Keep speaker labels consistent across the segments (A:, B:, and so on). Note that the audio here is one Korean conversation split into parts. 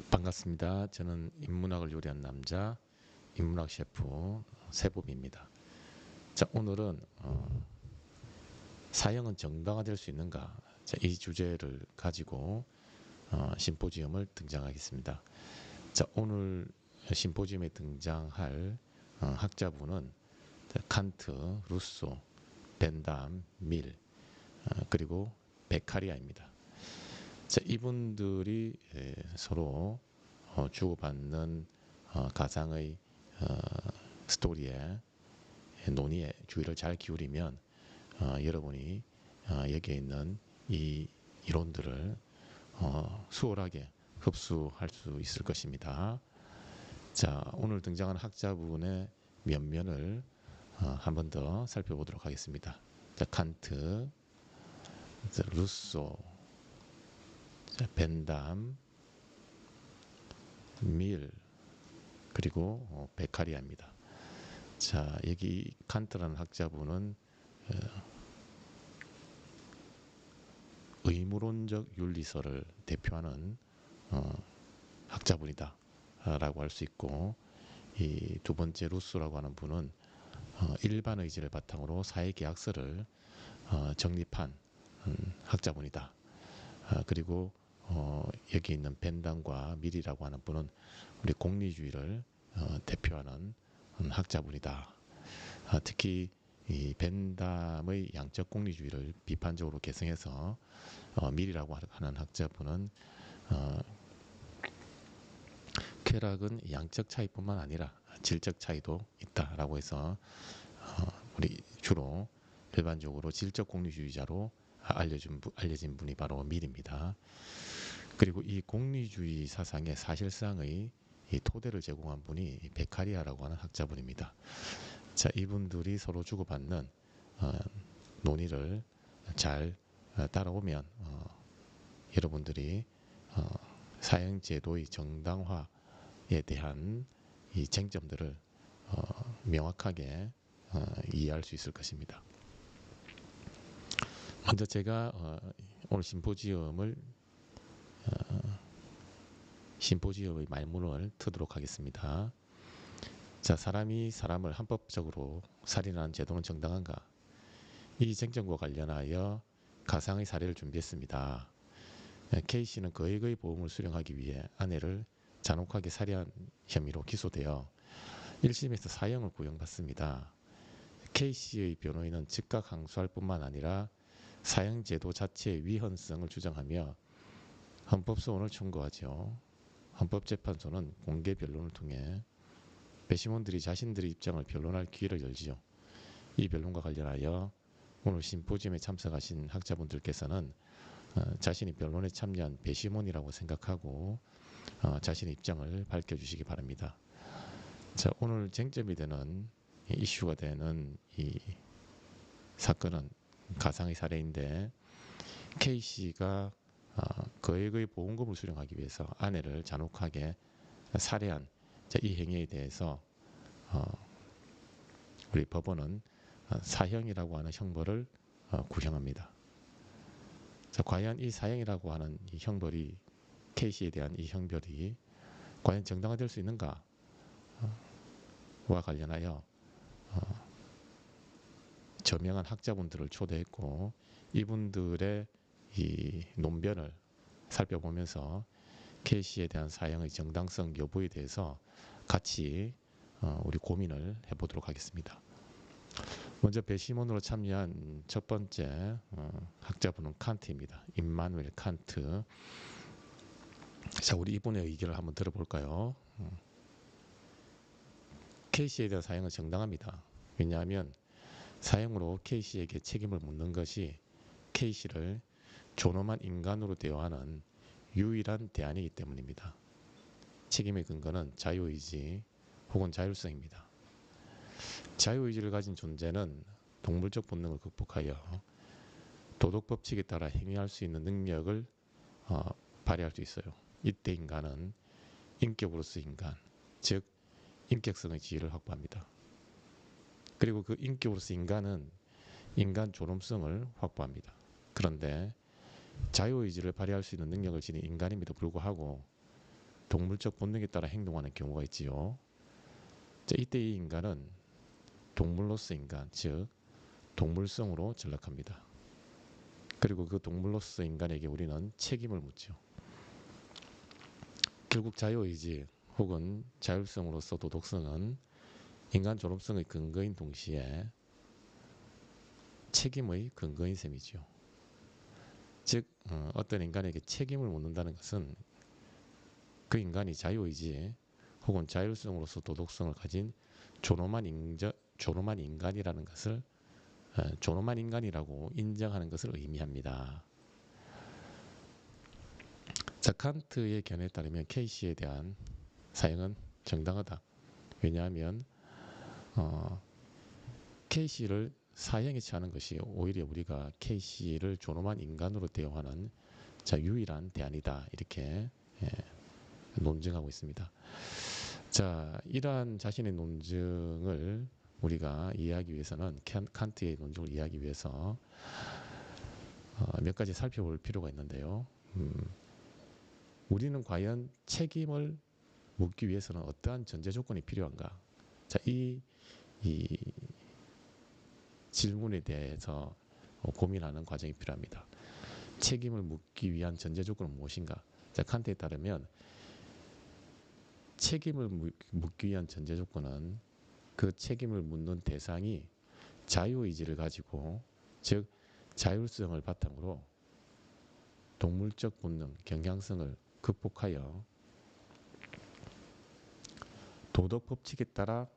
A: 반갑습니다. 저는 인문학을 요리한 남자, 인문학 셰프 세범입니다. 자, 오늘은 사형은 정당화될 수 있는가? 자, 이 주제를 가지고 심포지엄을 등장하겠습니다. 자, 오늘 심포지엄에 등장할 학자분은 칸트, 루소, 벤담, 밀, 그리고 베카리아입니다. 자, 이분들이 서로 주고받는 가상의 스토리에 논의에 주의를 잘 기울이면 여러분이 여기에 있는 이 이론들을 수월하게 흡수할 수 있을 것입니다. 자, 오늘 등장하는 학자분의 면면을 한 번 더 살펴보도록 하겠습니다. 자, 칸트, 루소, 자, 벤담, 밀, 그리고 베카리아입니다. 자, 여기 칸트라는 학자분은 의무론적 윤리설을 대표하는 학자분이다 라고 할 수 있고, 이 두 번째 루소라고 하는 분은 일반 의지를 바탕으로 사회계약서를 정립한 학자분이다. 그리고 여기 있는 벤담과 밀이라고 하는 분은 우리 공리주의를 대표하는 학자분이다. 특히 이 벤담의 양적 공리주의를 비판적으로 개성해서 밀이라고 하는 학자분은 쾌락은 양적 차이뿐만 아니라 질적 차이도 있다라고 해서 우리 주로 일반적으로 질적 공리주의자로 알려진 분이 바로 밀입니다. 그리고 이 공리주의 사상의 사실상의 이 토대를 제공한 분이 베카리아라고 하는 학자분입니다. 자, 이분들이 서로 주고받는 논의를 잘 따라오면 여러분들이 사형제도의 정당화에 대한 이 쟁점들을 명확하게 이해할 수 있을 것입니다. 먼저 제가 오늘 심포지엄의 말문을 트도록 하겠습니다. 자, 사람이 사람을 합법적으로 살인하는 제도는 정당한가? 이 쟁점과 관련하여 가상의 사례를 준비했습니다. K씨는 거액의 보험을 수령하기 위해 아내를 잔혹하게 살해한 혐의로 기소되어 1심에서 사형을 구형받습니다. K씨의 변호인은 즉각 항소할 뿐만 아니라 사형제도 자체의 위헌성을 주장하며 헌법소원을 청구하죠. 헌법재판소는 공개 변론을 통해 배심원들이 자신들의 입장을 변론할 기회를 열지요. 이 변론과 관련하여 오늘 심포지엄에 참석하신 학자분들께서는 자신이 변론에 참여한 배심원이라고 생각하고 자신의 입장을 밝혀주시기 바랍니다. 자, 오늘 쟁점이 되는 이슈가 되는 이 사건은 가상의 사례인데, K씨가 거액의 보험금을 수령하기 위해서 아내를 잔혹하게 살해한 이 행위에 대해서 우리 법원은 사형이라고 하는 형벌을 구형합니다. 자, 과연 이 사형이라고 하는 이 형벌이 K씨에 대한 이 형벌이 과연 정당화될 수 있는가와 관련하여 저명한 학자분들을 초대했고, 이분들의 이 논변을 살펴보면서 K씨에 대한 사형의 정당성 여부에 대해서 같이 우리 고민을 해보도록 하겠습니다. 먼저 배심원으로 참여한 첫 번째 학자분은 칸트입니다. 임마누엘 칸트. 자, 우리 이분의 의견을 한번 들어볼까요? K씨에 대한 사형은 정당합니다. 왜냐하면 사형으로 K씨에게 책임을 묻는 것이 K씨를 존엄한 인간으로 대우하는 유일한 대안이기 때문입니다. 책임의 근거는 자유의지 혹은 자율성입니다. 자유의지를 가진 존재는 동물적 본능을 극복하여 도덕 법칙에 따라 행위할 수 있는 능력을 발휘할 수 있어요. 이때 인간은 인격으로서 인간, 즉 인격성의 지위를 확보합니다. 그리고 그 인격으로서 인간은 인간 존엄성을 확보합니다. 그런데 자유의지를 발휘할 수 있는 능력을 지닌 인간임에도 불구하고 동물적 본능에 따라 행동하는 경우가 있지요. 자, 이때 이 인간은 동물로서 인간, 즉 동물성으로 전락합니다. 그리고 그 동물로서 인간에게 우리는 책임을 묻죠. 결국 자유의지 혹은 자율성으로서 도덕성은 인간 존엄성의 근거인 동시에 책임의 근거인 셈이죠. 즉 어떤 인간에게 책임을 묻는다는 것은 그 인간이 자유의지 혹은 자율성으로서 도덕성을 가진 존엄한 인간이라는 것을 존엄한 인간이라고 인정하는 것을 의미합니다. 자, 칸트의 견해에 따르면 K씨에 대한 사형은 정당하다. 왜냐하면 K씨를 사형에 처하는 것이 오히려 우리가 K씨를 존엄한 인간으로 대우하는 유일한 대안이다. 이렇게 논증하고 있습니다. 자, 이러한 자신의 논증을 우리가 이해하기 위해서는 칸트의 논증을 이해하기 위해서 몇 가지 살펴볼 필요가 있는데요. 우리는 과연 책임을 묻기 위해서는 어떠한 전제 조건이 필요한가? 자, 이 질문에 대해서 고민하는 과정이 필요합니다. 책임을 묻기 위한 전제 조건은 무엇인가? 자, 칸트에 따르면 책임을 묻기 위한 전제 조건은 그 책임을 묻는 대상이 자유의지를 가지고, 즉 자율성을 바탕으로 동물적 본능, 경향성을 극복하여 도덕 법칙에 따라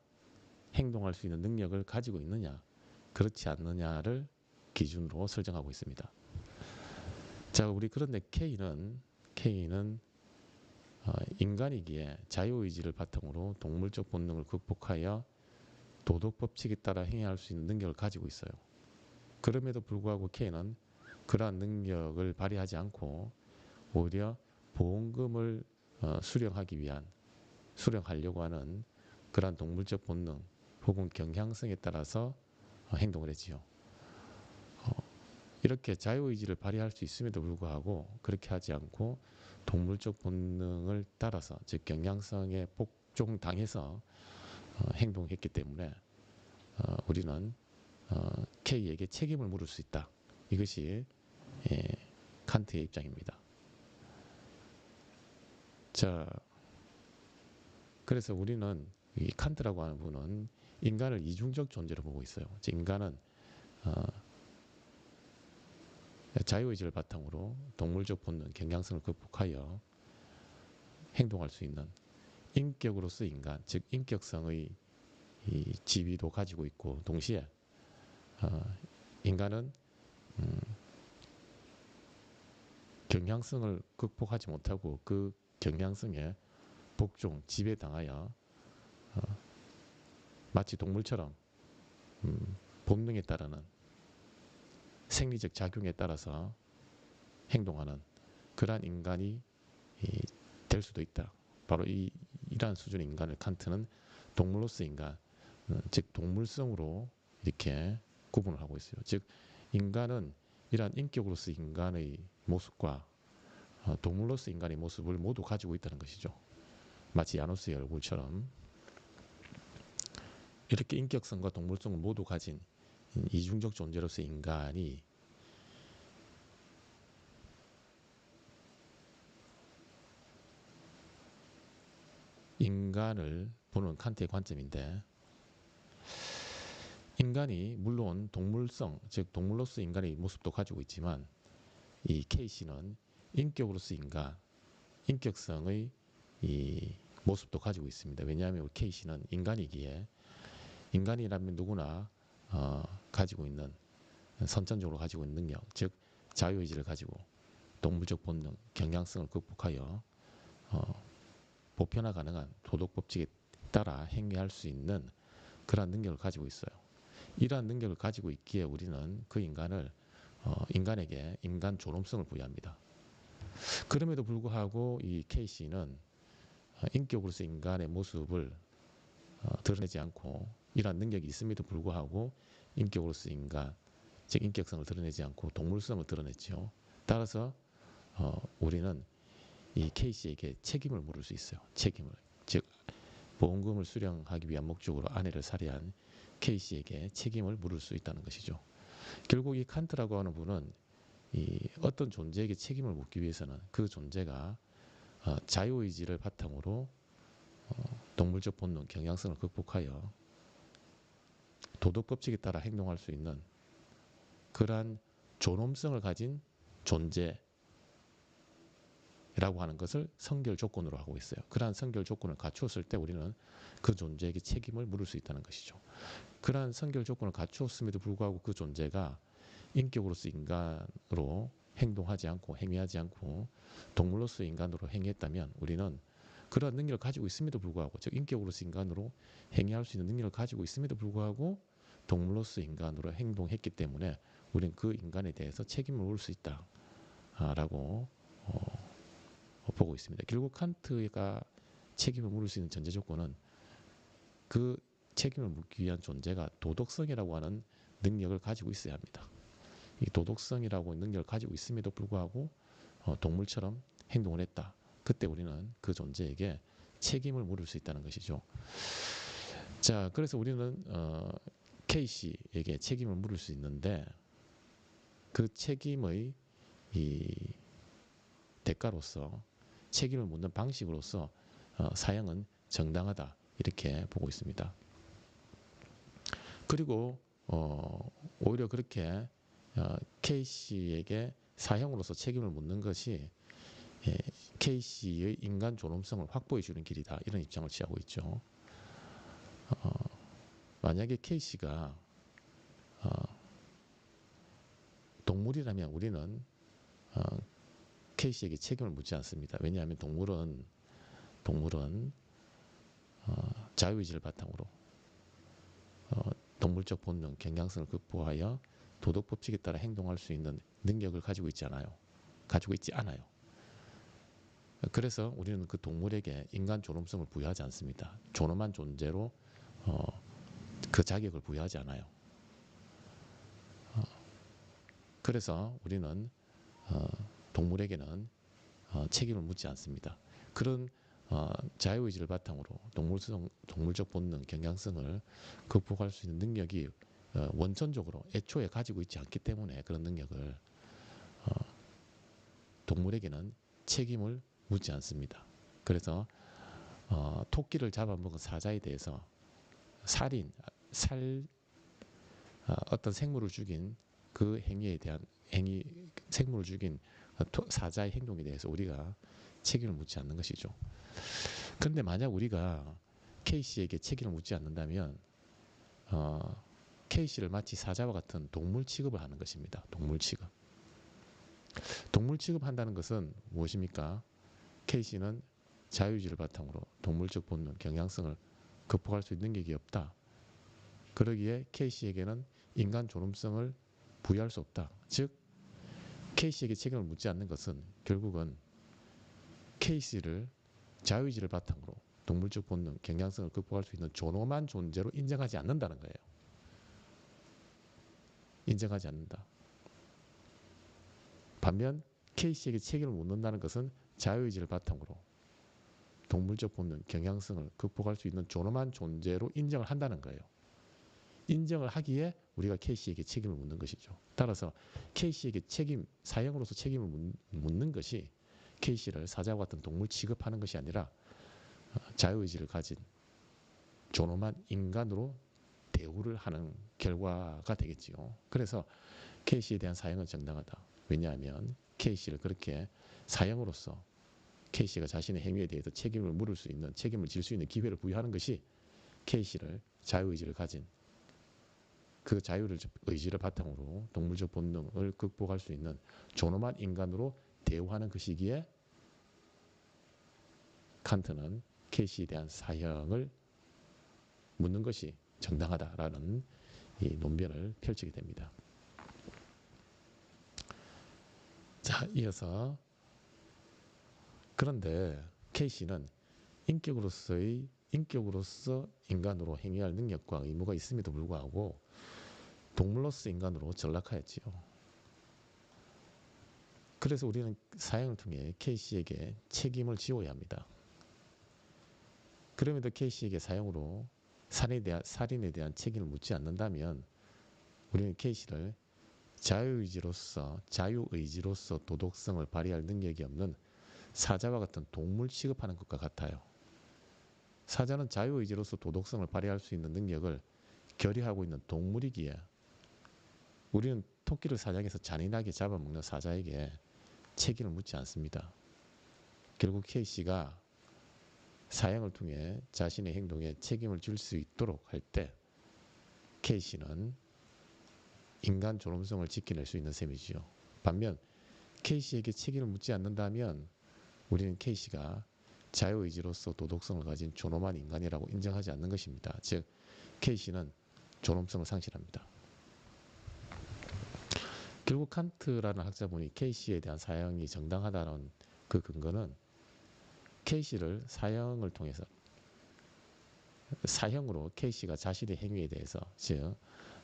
A: 행동할 수 있는 능력을 가지고 있느냐, 그렇지 않느냐를 기준으로 설정하고 있습니다. 자, 우리 그런데 K는 인간이기에 자유의지를 바탕으로 동물적 본능을 극복하여 도덕 법칙에 따라 행해할 수 있는 능력을 가지고 있어요. 그럼에도 불구하고 K는 그러한 능력을 발휘하지 않고 오히려 보험금을 수령하려고 하는 그러한 동물적 본능 혹은 경향성에 따라서 행동을 했지요. 이렇게 자유의지를 발휘할 수 있음에도 불구하고 그렇게 하지 않고 동물적 본능을 따라서, 즉 경향성에 복종당해서 행동했기 때문에 우리는 K에게 책임을 물을 수 있다. 이것이 칸트의 입장입니다. 자, 그래서 우리는 이 칸트라고 하는 분은 인간을 이중적 존재로 보고 있어요. 즉 인간은 자유의지를 바탕으로 동물적 본능, 경향성을 극복하여 행동할 수 있는 인격으로서 인간, 즉 인격성의 이 지위도 가지고 있고, 동시에 인간은 경향성을 극복하지 못하고 그 경향성에 지배당하여 마치 동물처럼 본능에 따르는 생리적 작용에 따라서 행동하는 그러한 인간이 될 수도 있다. 바로 이러한 수준의 인간을 칸트는 동물로서 인간, 즉 동물성으로 이렇게 구분을 하고 있어요. 즉 인간은 이러한 인격으로서 인간의 모습과 동물로서 인간의 모습을 모두 가지고 있다는 것이죠. 마치 야누스의 얼굴처럼 이렇게 인격성과 동물성을 모두 가진 이중적 존재로서 인간이 인간을 보는 칸트의 관점인데, 인간이 물론 동물성, 즉 동물로서 인간의 모습도 가지고 있지만 이 K씨는 인격으로서 인간, 인격성의 이 모습도 가지고 있습니다. 왜냐하면 우리 K씨는 인간이기에 인간이라면 누구나 가지고 있는, 선천적으로 가지고 있는 능력, 즉 자유의지를 가지고 동물적 본능, 경향성을 극복하여 보편화 가능한 도덕 법칙에 따라 행위할 수 있는 그러한 능력을 가지고 있어요. 이러한 능력을 가지고 있기에 우리는 그 인간에게 인간 존엄성을 부여합니다. 그럼에도 불구하고 이 K씨는 인격으로서 인간의 모습을 드러내지 않고, 이러한 능력이 있음에도 불구하고 인격으로서 인간, 즉 인격성을 드러내지 않고 동물성을 드러냈죠. 따라서 우리는 이 K씨에게 책임을 물을 수 있어요. 책임을. 즉 보험금을 수령하기 위한 목적으로 아내를 살해한 K씨에게 책임을 물을 수 있다는 것이죠. 결국 이 칸트라고 하는 분은 이 어떤 존재에게 책임을 묻기 위해서는 그 존재가 자유의지를 바탕으로 동물적 본능, 경향성을 극복하여 도덕 법칙에 따라 행동할 수 있는 그러한 존엄성을 가진 존재라고 하는 것을 선결 조건으로 하고 있어요. 그러한 선결 조건을 갖추었을 때 우리는 그 존재에게 책임을 물을 수 있다는 것이죠. 그러한 선결 조건을 갖추었음에도 불구하고 그 존재가 인격으로서 인간으로 행동하지 않고 행위하지 않고 동물로서 인간으로 행위했다면 우리는 그러한 능력을 가지고 있음에도 불구하고, 즉 인격으로서 인간으로 행위할 수 있는 능력을 가지고 있음에도 불구하고 동물로서 인간으로 행동했기 때문에 우리는 그 인간에 대해서 책임을 물을 수 있다라고 보고 있습니다. 결국 칸트가 책임을 물을 수 있는 전제 조건은 그 책임을 묻기 위한 존재가 도덕성이라고 하는 능력을 가지고 있어야 합니다. 이 도덕성이라고 능력을 가지고 있음에도 불구하고 동물처럼 행동을 했다. 그때 우리는 그 존재에게 책임을 물을 수 있다는 것이죠. 자, 그래서 우리는 K씨에게 책임을 물을 수 있는데 그 책임의 이 대가로서 책임을 묻는 방식으로서 사형은 정당하다 이렇게 보고 있습니다. 그리고 오히려 그렇게 K씨에게 사형으로서 책임을 묻는 것이 K씨의 인간 존엄성을 확보해 주는 길이다 이런 입장을 취하고 있죠. 만약에 K씨가 동물이라면 우리는 K씨에게 책임을 묻지 않습니다. 왜냐하면 동물은 자유의지를 바탕으로 동물적 본능, 경향성을 극복하여 도덕 법칙에 따라 행동할 수 있는 능력을 가지고 있지 않아요. 그래서 우리는 그 동물에게 인간 존엄성을 부여하지 않습니다. 존엄한 존재로 그 자격을 부여하지 않아요. 그래서 우리는 동물에게는 책임을 묻지 않습니다. 그런 자유의지를 바탕으로 동물적 본능, 경향성을 극복할 수 있는 능력이 원천적으로 애초에 가지고 있지 않기 때문에 그런 능력을 동물에게는 책임을 묻지 않습니다. 그래서 토끼를 잡아먹은 사자에 대해서 어떤 생물을 죽인 그 행위에 대한 생물을 죽인 사자의 행동에 대해서 우리가 책임을 묻지 않는 것이죠. 그런데 만약 우리가 K씨에게 책임을 묻지 않는다면 K씨를 마치 사자와 같은 동물 취급을 하는 것입니다. 동물 취급. 동물 취급한다는 것은 무엇입니까? K씨는 자유의지를 바탕으로 동물적 본능, 경향성을 극복할 수 있는 능력이 없다. 그러기에 K씨에게는 인간 존엄성을 부여할 수 없다. 즉 K씨에게 책임을 묻지 않는 것은 결국은 K씨를 자유의지를 바탕으로 동물적 본능, 경향성을 극복할 수 있는 존엄한 존재로 인정하지 않는다는 거예요. 인정하지 않는다. 반면 K씨에게 책임을 묻는다는 것은 자유의지를 바탕으로 동물적 본능, 경향성을 극복할 수 있는 존엄한 존재로 인정을 한다는 거예요. 인정을 하기에 우리가 K씨에게 책임을 묻는 것이죠. 따라서 K씨에게 사형으로서 책임을 묻는 것이 K씨를 사자와 같은 동물 취급하는 것이 아니라 자유의지를 가진 존엄한 인간으로 대우를 하는 결과가 되겠지요. 그래서 K씨에 대한 사형은 정당하다. 왜냐하면 K씨를 그렇게 사형으로서 K씨가 자신의 행위에 대해서 책임을 물을 수 있는, 책임을 질 수 있는 기회를 부여하는 것이 K씨를 자유의지를 가진 그 자유의지를 바탕으로 동물적 본능을 극복할 수 있는 존엄한 인간으로 대우하는 것이기에 칸트는 K씨에 대한 사형을 묻는 것이 정당하다라는 이 논변을 펼치게 됩니다. 자, 이어서 그런데 K씨는 인격으로서 인간으로 행위할 능력과 의무가 있음에도 불구하고 동물로서 인간으로 전락하였지요. 그래서 우리는 사형을 통해 K씨에게 책임을 지어야 합니다. 그럼에도 K씨에게 사형으로 살인에 대한 책임을 묻지 않는다면 우리는 K씨를 자유의지로서 도덕성을 발휘할 능력이 없는 사자와 같은 동물 취급하는 것과 같아요. 사자는 자유의지로서 도덕성을 발휘할 수 있는 능력을 결여하고 있는 동물이기에 우리는 토끼를 사냥해서 잔인하게 잡아먹는 사자에게 책임을 묻지 않습니다. 결국 K씨가 사형을 통해 자신의 행동에 책임을 질 수 있도록 할 때 K씨는 인간 존엄성을 지켜낼 수 있는 셈이지요. 반면 K씨에게 책임을 묻지 않는다면 우리는 K씨가 자유의지로서 도덕성을 가진 존엄한 인간이라고 인정하지 않는 것입니다. 즉 K씨는 존엄성을 상실합니다. 결국 칸트라는 학자분이 K씨에 대한 사형이 정당하다는 그 근거는 K씨를 사형을 통해서 사형으로 K씨가 자신의 행위에 대해서 즉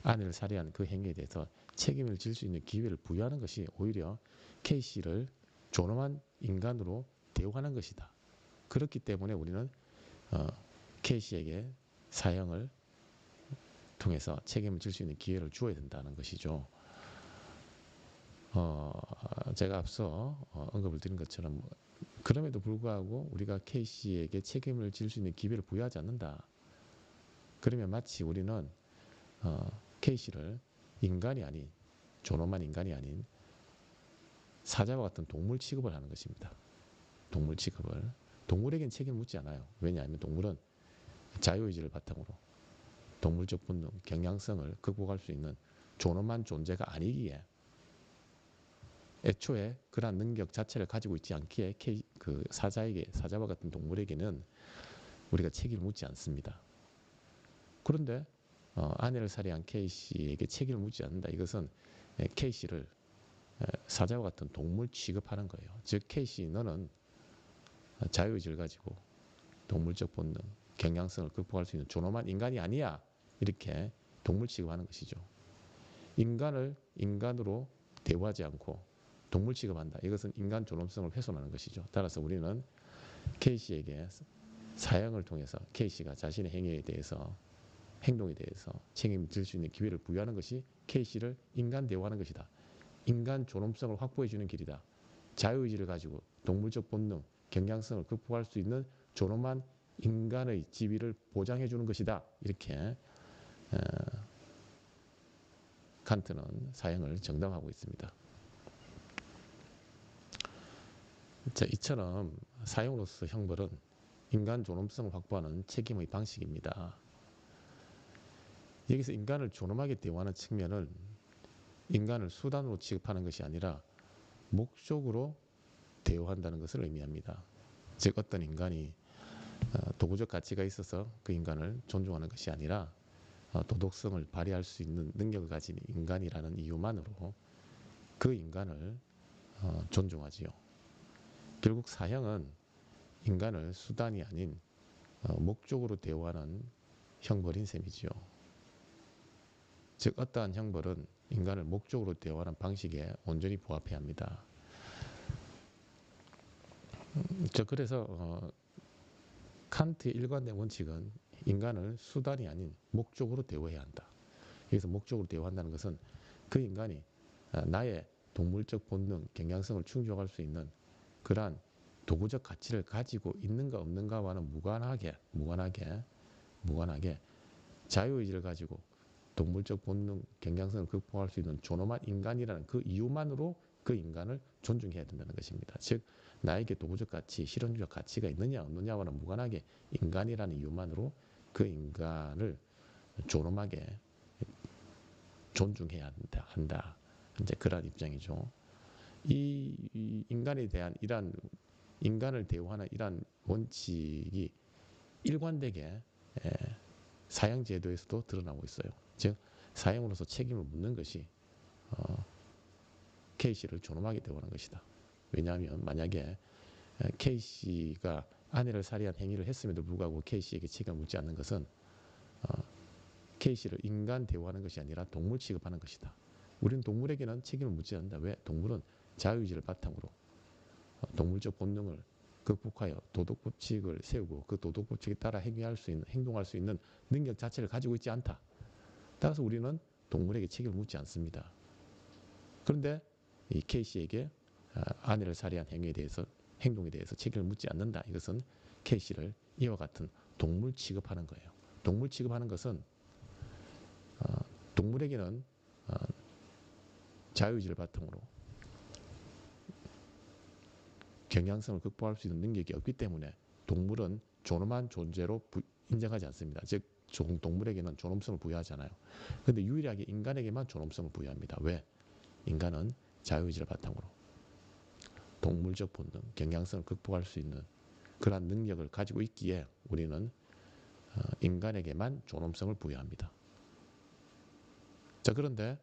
A: 아내를 살해한 그 행위에 대해서 책임을 질 수 있는 기회를 부여하는 것이 오히려 K씨를 존엄한 인간으로 대우하는 것이다. 그렇기 때문에 우리는 K씨에게 사형을 통해서 책임을 질 수 있는 기회를 주어야 된다는 것이죠. 제가 앞서 언급을 드린 것처럼 그럼에도 불구하고 우리가 K씨에게 책임을 질 수 있는 기회를 부여하지 않는다. 그러면 마치 우리는 K씨를 인간이 아닌 존엄한 인간이 아닌 사자와 같은 동물 취급을 하는 것입니다. 동물 취급을. 동물에겐 책임을 묻지 않아요. 왜냐하면 동물은 자유의지를 바탕으로 동물적 본능, 경향성을 극복할 수 있는 존엄한 존재가 아니기에 애초에 그러한 능력 자체를 가지고 있지 않기에 사자와 같은 동물에게는 우리가 책임을 묻지 않습니다. 그런데 아내를 살해한 K씨에게 책임을 묻지 않는다. 이것은 K씨를 사자와 같은 동물 취급하는 거예요. 즉 K씨 너는 자유의지를 가지고 동물적 본능, 경향성을 극복할 수 있는 존엄한 인간이 아니야. 이렇게 동물 취급하는 것이죠. 인간을 인간으로 대우하지 않고 동물 취급한다. 이것은 인간 존엄성을 훼손하는 것이죠. 따라서 우리는 K씨에게 사형을 통해서 K씨가 자신의 행동에 대해서 책임을 질 수 있는 기회를 부여하는 것이 K씨를 인간 대우하는 것이다. 인간 존엄성을 확보해 주는 길이다. 자유의지를 가지고 동물적 본능, 경향성을 극복할 수 있는 존엄한 인간의 지위를 보장해 주는 것이다. 이렇게 칸트는 사형을 정당화하고 있습니다. 자, 이처럼 사형으로서 형벌은 인간 존엄성을 확보하는 책임의 방식입니다. 여기서 인간을 존엄하게 대우하는 측면은 인간을 수단으로 취급하는 것이 아니라 목적으로 대우한다는 것을 의미합니다. 즉 어떤 인간이 도구적 가치가 있어서 그 인간을 존중하는 것이 아니라 도덕성을 발휘할 수 있는 능력을 가진 인간이라는 이유만으로 그 인간을 존중하지요. 결국 사형은 인간을 수단이 아닌 목적으로 대우하는 형벌인 셈이지요. 즉 어떠한 형벌은 인간을 목적으로 대우하는 방식에 온전히 부합해야 합니다. 그래서 칸트의 일관된 원칙은 인간을 수단이 아닌 목적으로 대우해야 한다. 여기서 목적으로 대우한다는 것은 그 인간이 나의 동물적 본능, 경향성을 충족할 수 있는 그러한 도구적 가치를 가지고 있는가 없는가와는 무관하게 자유의지를 가지고 동물적 본능, 경향성을 극복할 수 있는 존엄한 인간이라는 그 이유만으로 그 인간을 존중해야 된다는 것입니다. 즉 나에게 도구적 가치, 실현주의적 가치가 있느냐 없느냐와는 무관하게 인간이라는 이유만으로 그 인간을 존엄하게 존중해야 한다. 이제 그런 입장이죠. 이 인간에 대한 인간을 대우하는 이러한 원칙이 일관되게 사형 제도에서도 드러나고 있어요. 즉 사형으로서 책임을 묻는 것이 K씨를 존엄하게 대우하는 것이다. 왜냐하면 만약에 K씨가 아내를 살해한 행위를 했음에도 불구하고 K씨에게 책임을 묻지 않는 것은 K씨를 인간 대우하는 것이 아니라 동물 취급하는 것이다. 우리는 동물에게는 책임을 묻지 않는다. 왜? 동물은 자유의지를 바탕으로 동물적 본능을 극복하여 도덕 법칙을 세우고 그 도덕 법칙에 따라 행동할 수 있는 능력 자체를 가지고 있지 않다. 따라서 우리는 동물에게 책임을 묻지 않습니다. 그런데 이 K씨에게 아내를 살해한 행동에 대해서 책임을 묻지 않는다. 이것은 K씨를 이와 같은 동물 취급하는 거예요. 동물 취급하는 것은 동물에게는 자유의지를 바탕으로 경향성을 극복할 수 있는 능력이 없기 때문에 동물은 존엄한 존재로 인정하지 않습니다. 즉 동물에게는 존엄성을 부여하잖아요. 그런데 유일하게 인간에게만 존엄성을 부여합니다. 왜? 인간은 자유의지를 바탕으로 동물적 본능, 경향성을 극복할 수 있는 그러한 능력을 가지고 있기에 우리는 인간에게만 존엄성을 부여합니다. 자, 그런데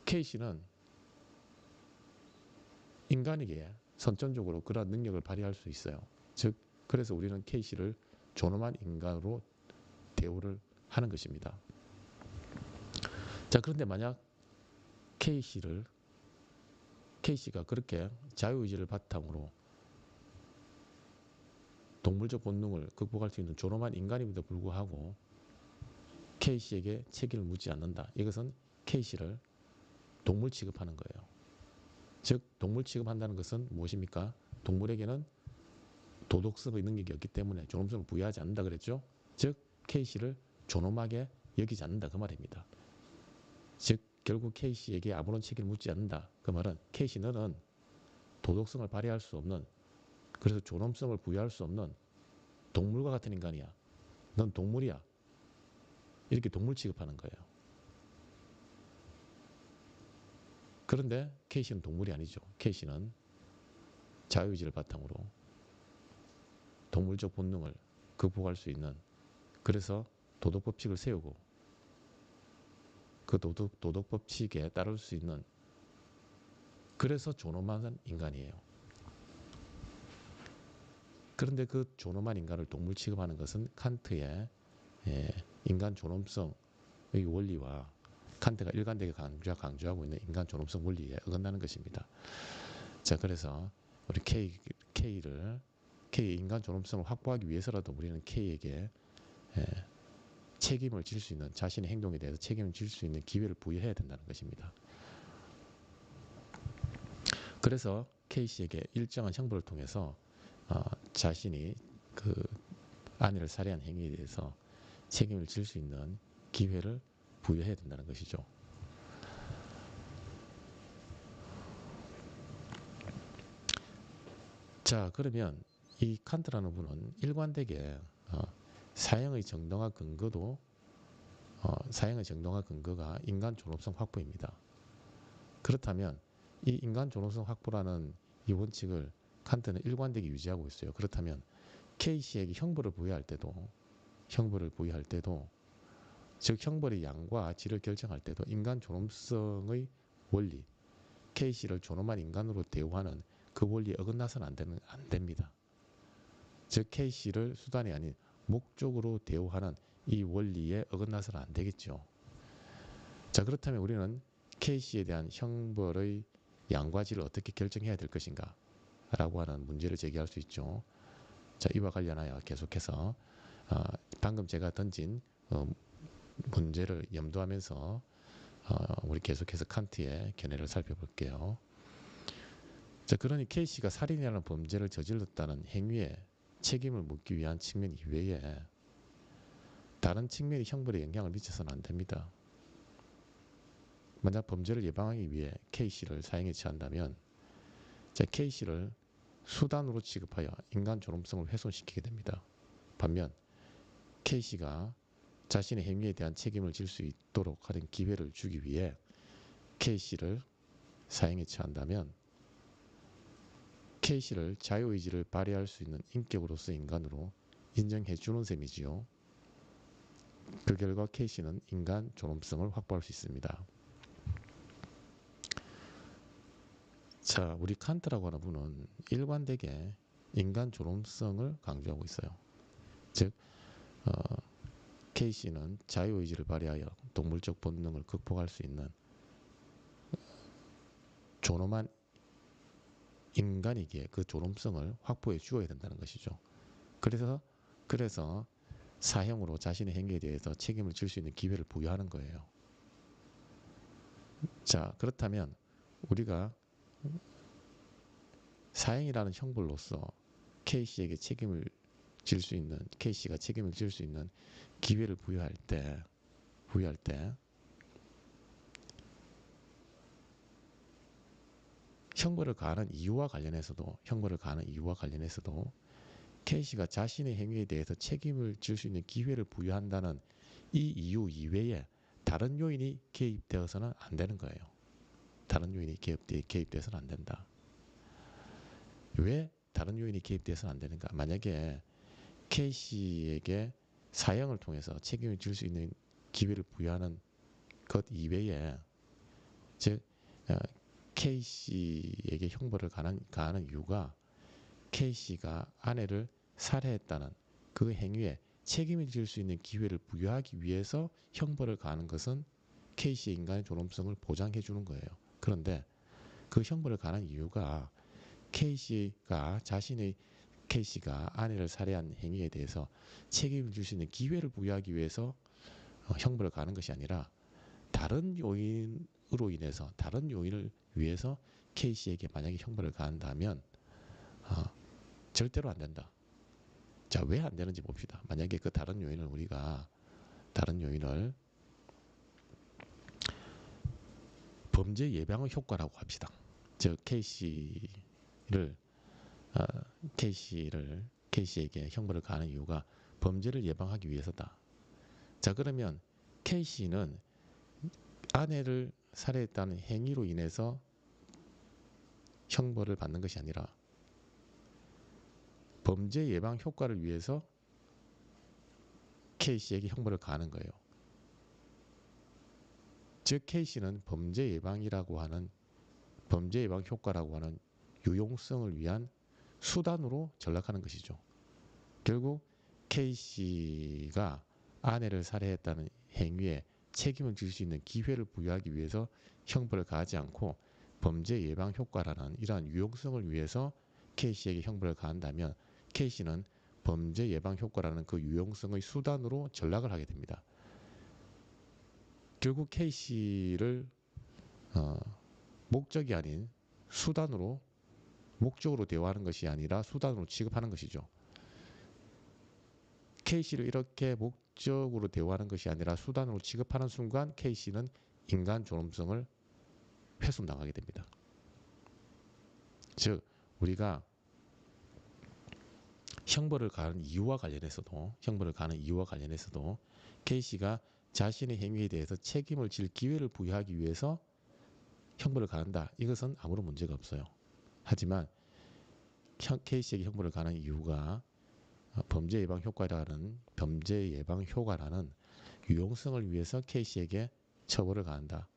A: K씨는 인간에게 선천적으로 그러한 능력을 발휘할 수 있어요. 즉 그래서 우리는 K씨를 존엄한 인간으로 대우를 하는 것입니다. 자, 그런데 만약 K씨가 그렇게 자유의지를 바탕으로 동물적 본능을 극복할 수 있는 존엄한 인간임에도 불구하고 K씨에게 책임을 묻지 않는다. 이것은 K씨를 동물 취급하는 거예요. 즉 동물 취급한다는 것은 무엇입니까? 동물에게는 도덕성의 능력이 없기 때문에 존엄성을 부여하지 않는다 그랬죠. 즉 K씨를 존엄하게 여기지 않는다 그 말입니다. 즉 결국 K씨에게 아무런 책임을 묻지 않는다. 그 말은 K씨 너는 도덕성을 발휘할 수 없는, 그래서 존엄성을 부여할 수 없는 동물과 같은 인간이야. 넌 동물이야. 이렇게 동물 취급하는 거예요. 그런데 K씨는 동물이 아니죠. K씨는 자유의지를 바탕으로 동물적 본능을 극복할 수 있는, 그래서 도덕법칙을 세우고 그 도덕법칙에 따를 수 있는, 그래서 존엄한 인간이에요. 그런데 그 존엄한 인간을 동물 취급하는 것은 칸트의 인간 존엄성의 원리와 칸트가 일관되게 강조하고 있는 인간 존엄성 원리에 어긋나는 것입니다. 자, 그래서 우리 K의 인간 존엄성을 확보하기 위해서라도 우리는 K에게 책임을 질 수 있는, 자신의 행동에 대해서 책임을 질 수 있는 기회를 부여해야 된다는 것입니다. 그래서 K씨에게 일정한 형벌을 통해서 자신이 그 아내를 살해한 행위에 대해서 책임을 질 수 있는 기회를 부여해야 된다는 것이죠. 자, 그러면 이 칸트라는 분은 일관되게 사형의 정당화 근거가 인간 존엄성 확보입니다. 그렇다면 이 인간 존엄성 확보라는 이 원칙을 칸트는 일관되게 유지하고 있어요. 그렇다면 K씨에게 형벌을 부여할 때도 즉 형벌의 양과 질을 결정할 때도 인간 존엄성의 원리, K씨를 존엄한 인간으로 대우하는 그 원리에 어긋나서는 안 됩니다. 즉 K씨를 수단이 아닌 목적으로 대우하는 이 원리에 어긋나서는 안 되겠죠. 자, 그렇다면 우리는 K씨에 대한 형벌의 양과 질을 어떻게 결정해야 될 것인가 라고 하는 문제를 제기할 수 있죠. 자, 이와 관련하여 계속해서 방금 제가 던진 문제를 염두하면서 우리 계속해서 칸트의 견해를 살펴볼게요. 자, 그러니 K씨가 살인이라는 범죄를 저질렀다는 행위에 책임을 묻기 위한 측면 이외에 다른 측면이 형벌에 영향을 미쳐서는 안 됩니다. 만약 범죄를 예방하기 위해 K씨를 사형에 처한다면 K씨를 수단으로 취급하여 인간 존엄성을 훼손시키게 됩니다. 반면 K씨가 자신의 행위에 대한 책임을 질 수 있도록 하는 기회를 주기 위해 K씨를 사형에 처한다면 K씨를 자유의지를 발휘할 수 있는 인격으로서의 인간으로 인정해 주는 셈이지요. 그 결과 K씨는 인간 존엄성을 확보할 수 있습니다. 자, 우리 칸트라고 하는 분은 일관되게 인간 존엄성을 강조하고 있어요. 즉 K씨는 자유의지를 발휘하여 동물적 본능을 극복할 수 있는, 존엄한 인간이기에 그 존엄성을 확보해 주어야 된다는 것이죠. 그래서 사형으로 자신의 행위에 대해서 책임을 질 수 있는 기회를 부여하는 거예요. 자, 그렇다면 우리가 사형이라는 형벌로서 K씨에게 책임을 질 수 있는, K씨가 책임을 질 수 있는 기회를 부여할 때 형벌을 가하는 이유와 관련해서도 K씨가 자신의 행위에 대해서 책임을 질 수 있는 기회를 부여한다는 이 이유 이외에 다른 요인이 개입되어서는 안 되는 거예요. 다른 요인이 개입돼서는 안 된다. 왜 다른 요인이 개입돼서는 안 되는가? 만약에 K씨에게 사형을 통해서 책임을 질 수 있는 기회를 부여하는 것 이외에, 즉 K씨에게 형벌을 가하는 이유가 K씨가 아내를 살해했다는 그 행위에 책임을 질 수 있는 기회를 부여하기 위해서 형벌을 가하는 것은 K씨의 인간의 존엄성을 보장해 주는 거예요. 그런데 그 형벌을 가하는 이유가 K씨가 아내를 살해한 행위에 대해서 책임을 질 수 있는 기회를 부여하기 위해서 형벌을 가하는 것이 아니라 다른 요인을 위해서 K씨에게 만약에 형벌을 가한다면 절대로 안 된다. 자, 왜 안 되는지 봅시다. 만약에 그 다른 요인을 범죄 예방의 효과라고 합시다. 즉 K씨에게 형벌을 가하는 이유가 범죄를 예방하기 위해서다. 자, 그러면 K씨는 아내를 살해했다는 행위로 인해서 형벌을 받는 것이 아니라 범죄 예방 효과를 위해서 K씨에게 형벌을 가하는 거예요. 즉 K씨는 범죄 예방 효과라고 하는 유용성을 위한 수단으로 전락하는 것이죠. 결국 K씨가 아내를 살해했다는 행위에 책임을 질 수 있는 기회를 부여하기 위해서 형벌을 가하지 않고 범죄 예방 효과라는 이러한 유용성을 위해서 K씨에게 형벌을 가한다면 K씨는 범죄 예방 효과라는 그 유용성의 수단으로 전락을 하게 됩니다. 결국 K씨를 목적이 아닌 목적으로 대우하는 것이 아니라 수단으로 취급하는 것이죠. K씨를 이렇게 목적으로 대우하는 것이 아니라 수단으로 취급하는 순간 K씨는 인간 존엄성을 훼손당하게 됩니다. 즉 우리가 형벌을 가하는 이유와 관련해서도 K씨가 자신의 행위에 대해서 책임을 질 기회를 부여하기 위해서 형벌을 가한다. 이것은 아무런 문제가 없어요. 하지만 K씨에게 형벌을 가하는 이유가 범죄 예방 효과라는 유용성을 위해서 K씨에게 형벌을 가한다.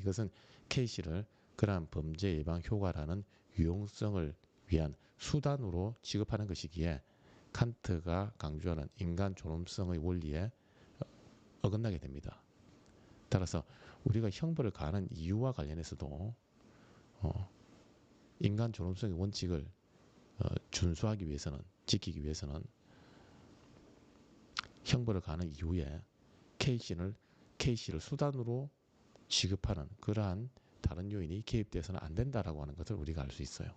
A: 이것은 K씨를 그러한 범죄 예방 효과라는 유용성을 위한 수단으로 취급하는 것이기에 칸트가 강조하는 인간 존엄성의 원리에 어긋나게 됩니다. 따라서 우리가 형벌을 가하는 이유와 관련해서도 인간 존엄성의 원칙을 지키기 위해서는 형벌을 가하는 이후에 K씨를 수단으로 취급하는 그러한 다른 요인이 개입돼서는 안 된다라고 하는 것을 우리가 알 수 있어요.